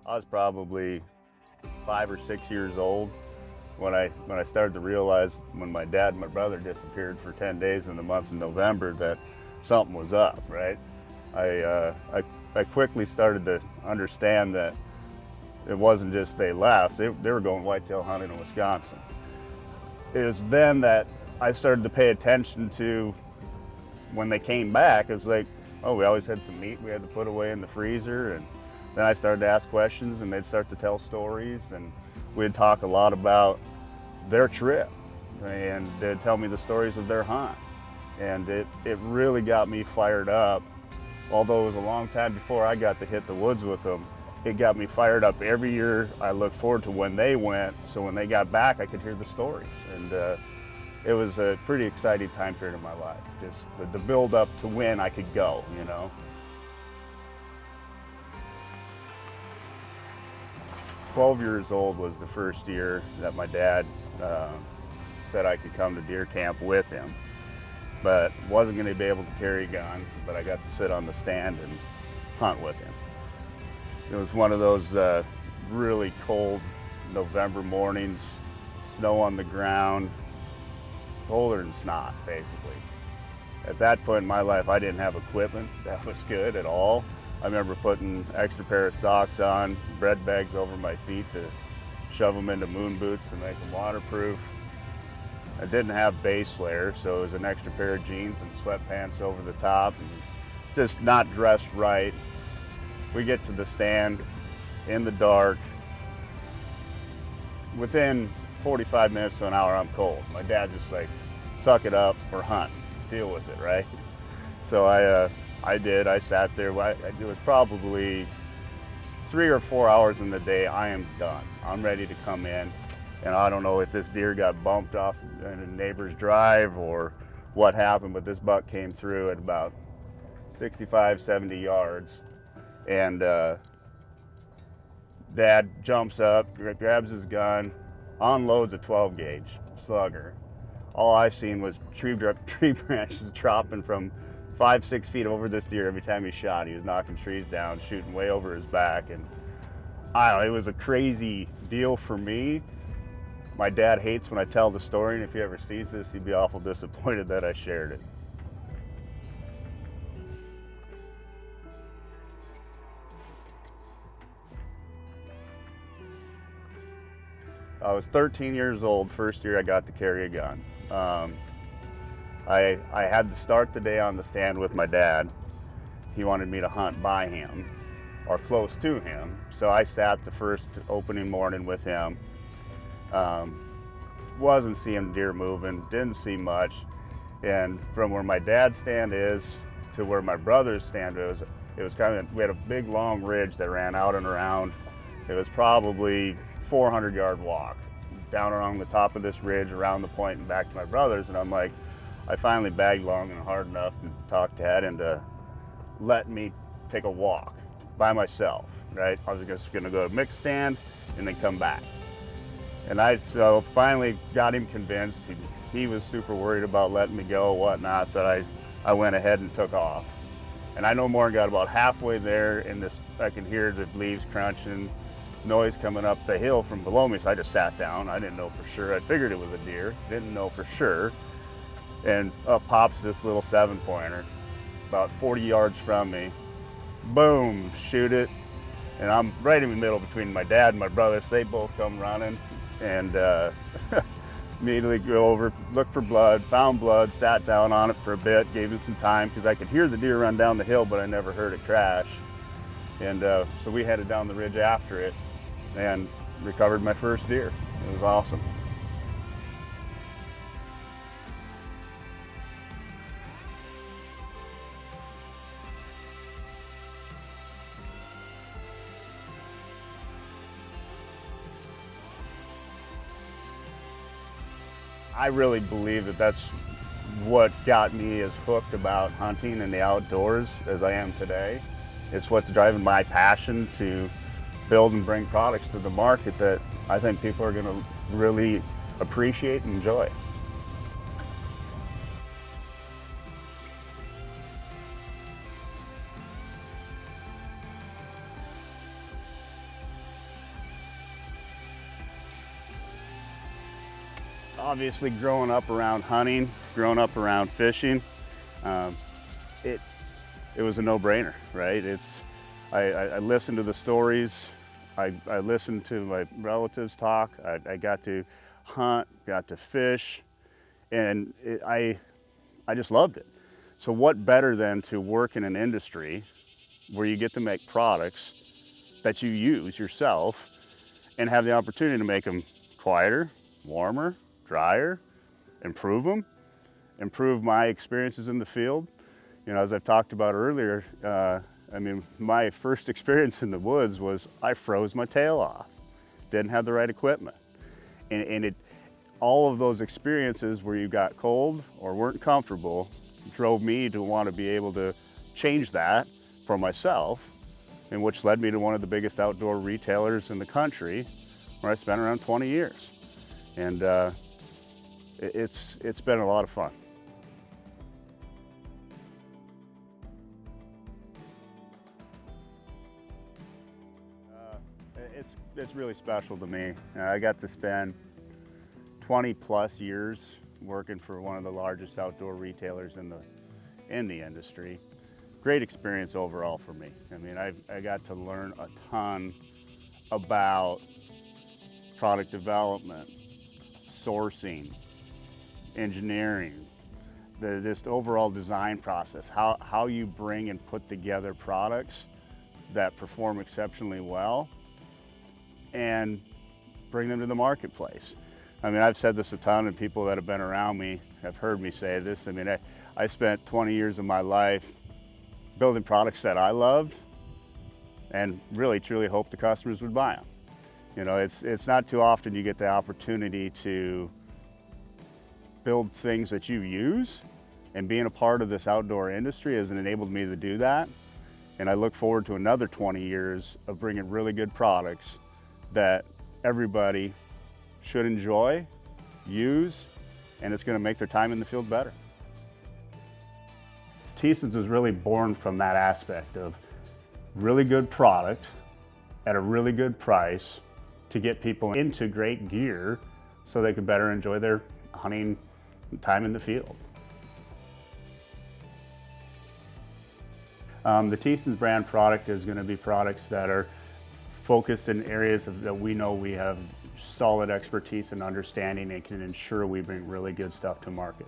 I was probably 5 or 6 years old when I started to realize when my dad and my brother disappeared for 10 days in the month of November that something was up, right? I quickly started to understand that it wasn't just they left, they were going whitetail hunting in Wisconsin. It was then that I started to pay attention to when they came back. It was like, oh, we always had some meat we had to put away in the freezer. And then I started to ask questions and they'd start to tell stories, and we'd talk a lot about their trip, and they'd tell me the stories of their hunt. And it really got me fired up. Although it was a long time before I got to hit the woods with them, it got me fired up. Every year I looked forward to when they went, so when they got back I could hear the stories. And it was a pretty exciting time period in my life, just the build up to when I could go, you know. 12 years old was the first year that my dad said I could come to deer camp with him, but wasn't going to be able to carry a gun, but I got to sit on the stand and hunt with him. It was one of those really cold November mornings, snow on the ground, colder than snot, basically. At that point in my life, I didn't have equipment that was good at all. I remember putting extra pair of socks on, bread bags over my feet to shove them into moon boots to make them waterproof. I didn't have base layer, so it was an extra pair of jeans and sweatpants over the top, and just not dressed right. We get to the stand in the dark. Within 45 minutes to an hour, I'm cold. My dad just like, suck it up, we're hunting, deal with it, right? So I did. I sat there. It was probably 3 or 4 hours in the day. I am done. I'm ready to come in. And I don't know if this deer got bumped off in a neighbor's drive or what happened, but this buck came through at about 65, 70 yards. And Dad jumps up, grabs his gun, unloads a 12 gauge slugger. All I seen was tree branches dropping from 5-6 feet over this deer every time he shot. He was knocking trees down, shooting way over his back. And I don't know, it was a crazy deal for me. My dad hates when I tell the story, and if he ever sees this, he'd be awful disappointed that I shared it. I was 13 years old, first year I got to carry a gun. I had to start the day on the stand with my dad. He wanted me to hunt by him or close to him, so I sat the first opening morning with him. Wasn't seeing deer moving, didn't see much, and from where my dad's stand is to where my brother's stand is, it was kind of, we had a big long ridge that ran out and around. It was probably 400-yard walk down along the top of this ridge, around the point and back to my brother's. And I'm like, I finally bagged long and hard enough to talk Dad into letting me take a walk by myself, right? I was just gonna go to mixed stand and then come back. And I so finally got him convinced. He was super worried about letting me go, whatnot, that I went ahead and took off. And I no more got about halfway there, and I can hear the leaves crunching, noise coming up the hill from below me, so I just sat down. I didn't know for sure. I figured it was a deer, didn't know for sure. And up pops this little 7-pointer, about 40 yards from me. Boom, shoot it. And I'm right in the middle between my dad and my brother, so they both come running. And immediately go over, look for blood, found blood, sat down on it for a bit, gave it some time, because I could hear the deer run down the hill, but I never heard it crash. And so we headed down the ridge after it and recovered my first deer. It was awesome. I really believe that that's what got me as hooked about hunting and the outdoors as I am today. It's what's driving my passion to build and bring products to the market that I think people are going to really appreciate and enjoy. Obviously, growing up around hunting, growing up around fishing, it was a no-brainer, right? I listened to the stories, I listened to my relatives talk, I got to hunt, got to fish, and I just loved it. So what better than to work in an industry where you get to make products that you use yourself and have the opportunity to make them quieter, warmer, drier, improve them, improve my experiences in the field. You know, as I've talked about earlier, I mean, my first experience in the woods was I froze my tail off, didn't have the right equipment. And all of those experiences where you got cold or weren't comfortable drove me to want to be able to change that for myself, and which led me to one of the biggest outdoor retailers in the country, where I spent around 20 years. And it's been a lot of fun. It's really special to me. I got to spend 20 plus years working for one of the largest outdoor retailers in the industry. Great experience overall for me. I mean, I got to learn a ton about product development, sourcing, engineering, the just overall design process, how you bring and put together products that perform exceptionally well and bring them to the marketplace. I mean, I've said this a ton, and people that have been around me have heard me say this. I mean, I spent 20 years of my life building products that I loved and really truly hoped the customers would buy them. You know, it's not too often you get the opportunity to build things that you use, and being a part of this outdoor industry has enabled me to do that. And I look forward to another 20 years of bringing really good products that everybody should enjoy, use, and it's going to make their time in the field better. Thiessens was really born from that aspect of really good product at a really good price to get people into great gear so they could better enjoy their hunting time in the field. The Thiessens brand product is going to be products that are focused in areas that we know we have solid expertise and understanding and can ensure we bring really good stuff to market.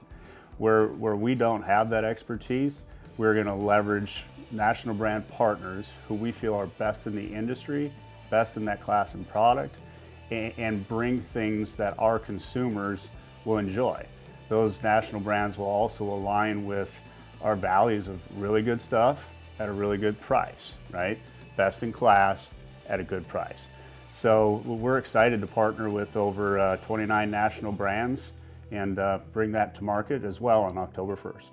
Where we don't have that expertise, we're going to leverage national brand partners who we feel are best in the industry, best in that class and product, and bring things that our consumers will enjoy. Those national brands will also align with our values of really good stuff at a really good price, right? Best in class at a good price. So we're excited to partner with over 29 national brands and bring that to market as well on October 1st.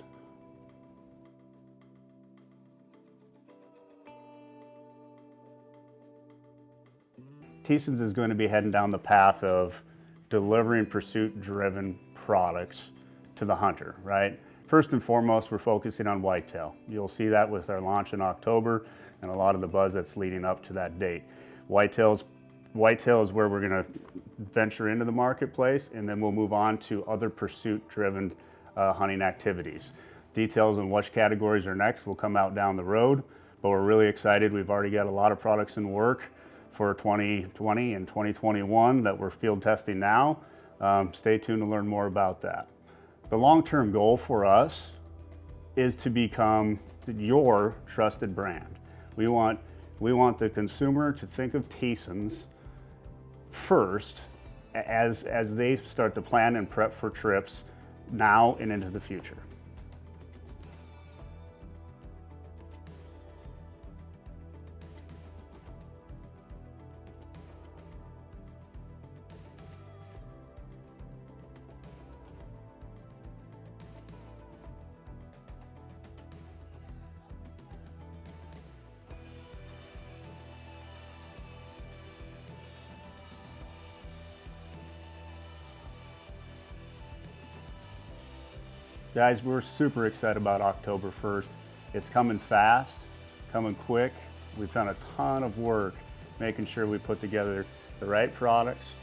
Thiessens is going to be heading down the path of delivering pursuit-driven products to the hunter, right? First and foremost, we're focusing on whitetail. You'll see that with our launch in October and a lot of the buzz that's leading up to that date. Whitetail is where we're going to venture into the marketplace, and then we'll move on to other pursuit-driven hunting activities. Details on which categories are next will come out down the road, but we're really excited. We've already got a lot of products in work for 2020 and 2021 that we're field testing now. Stay tuned to learn more about that. The long-term goal for us is to become your trusted brand. We want the consumer to think of Thiessens first as they start to plan and prep for trips now and into the future. Guys, we're super excited about October 1st. It's coming fast, coming quick. We've done a ton of work making sure we put together the right products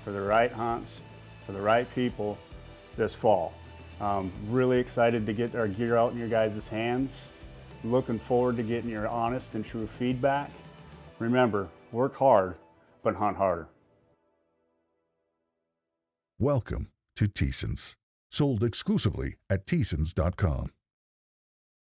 for the right hunts to the right people this fall. Really excited to get our gear out in your guys' hands. Looking forward to getting your honest and true feedback. Remember, work hard, but hunt harder. Welcome to Thiessens, sold exclusively at Thiessens.com.